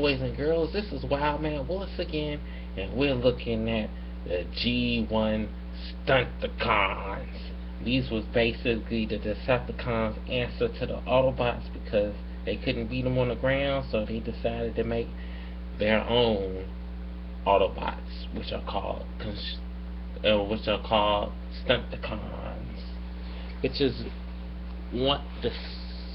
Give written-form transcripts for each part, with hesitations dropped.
boys and girls, this is Wildman Willis again, and we're looking at the G1 Stunticons. These was basically the Decepticons' answer to the Autobots because they couldn't beat them on the ground, so they decided to make their own Autobots, which are called Stunticons, which is the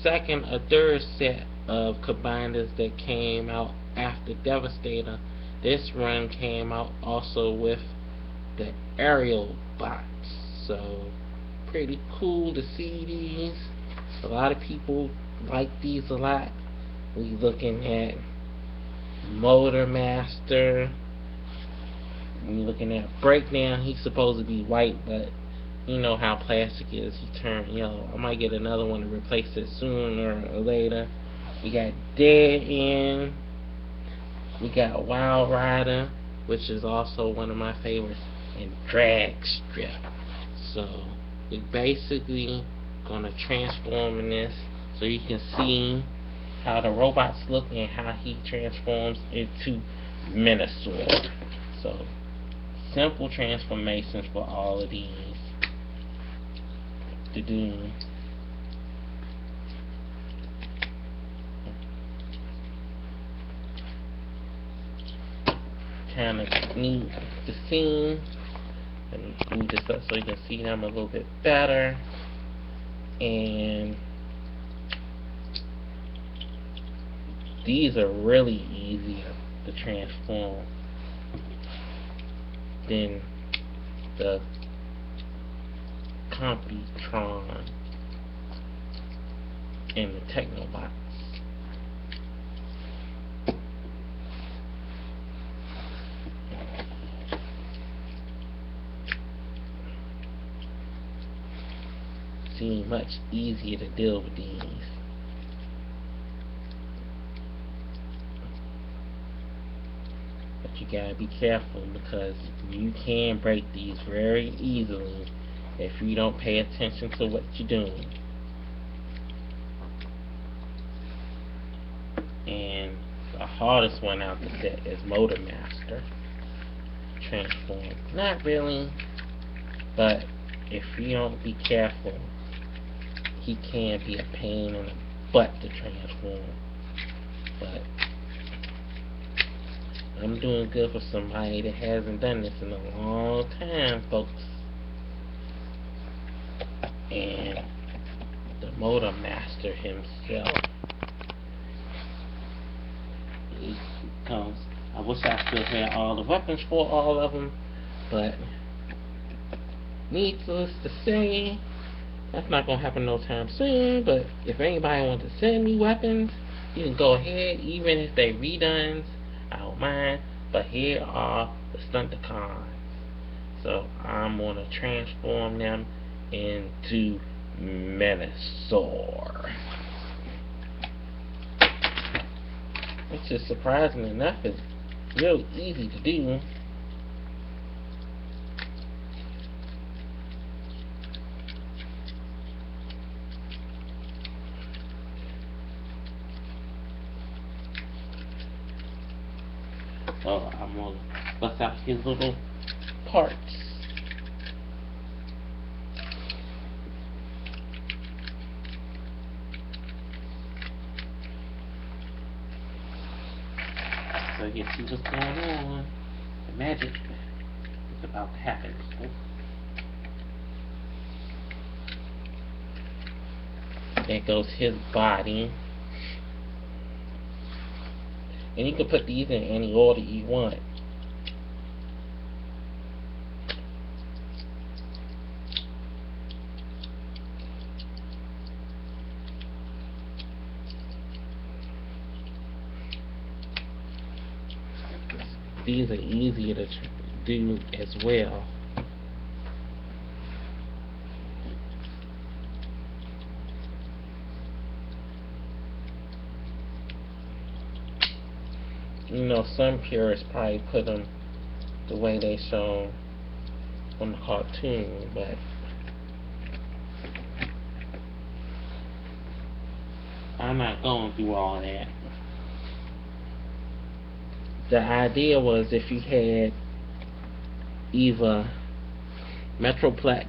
second or third set of combiners that came out after Devastator. This run came out also with the aerial bots, so pretty cool to see these. A lot of people like these a lot. We looking at Motor Master. We looking at Breakdown. He's supposed to be white, but you know how plastic is. He turned yellow. I might get another one to replace it sooner or later. We got Dead End. We got Wild Rider, which is also one of my favorites, and Drag Strip. So we're basically gonna transform in this, so you can see how the robots look and how he transforms into Minosaur. So simple transformations for all of these to do. Kind of neat to see. Let me move this up so you can see them a little bit better. And these are really easier to transform than the Computron and the Technobots. Seem much easier to deal with these. But you gotta be careful because you can break these very easily if you don't pay attention to what you're doing. And the hardest one out the set is Motor Master. Transform. Not really, but if you don't be careful, he can be a pain in the butt to transform. But I'm doing good for somebody that hasn't done this in a long time, folks. And the Motor Master himself, he comes. I wish I still had all the weapons for all of them, but needless to say, that's not gonna happen no time soon. But if anybody wants to send me weapons, you can go ahead, even if they redones, I don't mind. But here are the Stunticons, so I'm gonna transform them into Minosaur, which is surprising enough is real easy to do. So I'm gonna bust out his little parts. So you see what's going on. The magic is about to happen. There goes his body. And you can put these in any order you want. These are easier to do as well. You know, some purists probably put them the way they show on the cartoon, but I'm not going through all that. the idea was if you had either Metroplex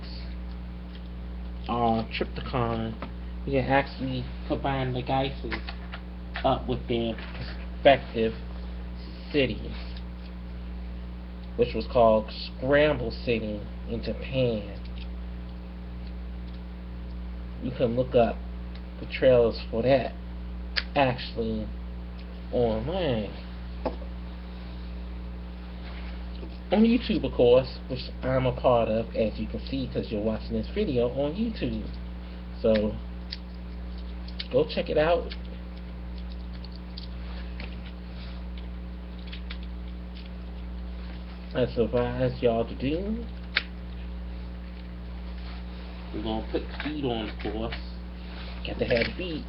or Tripticon, you can actually combine the Geises up with their respective cities, which was called Scramble City in Japan. You can look up the trailers for that actually online. On YouTube, of course, which I'm a part of, as you can see because you're watching this video on YouTube. So, go check it out. As I advise y'all to do. We're going to put the beat on, of course. Got to have the beat.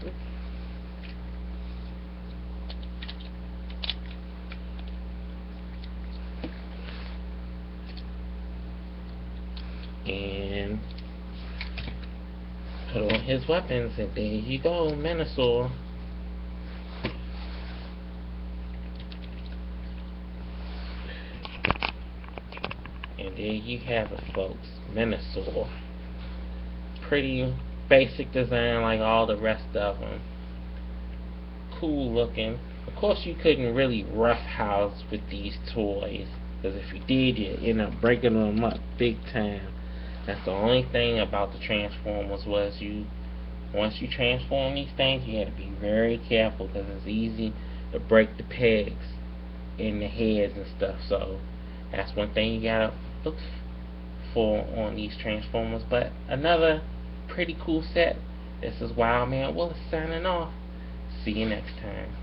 And put on his weapons, and there you go, Menasor. And there you have it, folks, Menasor. Pretty basic design like all the rest of them. Cool looking. Of course, you couldn't really roughhouse with these toys, because if you did, you'd end up breaking them up big time. That's the only thing about the Transformers was once you transform these things, you had to be very careful because it's easy to break the pegs in the heads and stuff. So that's one thing you gotta look for on these Transformers. But another pretty cool set. This is Wildman Willis signing off. See you next time.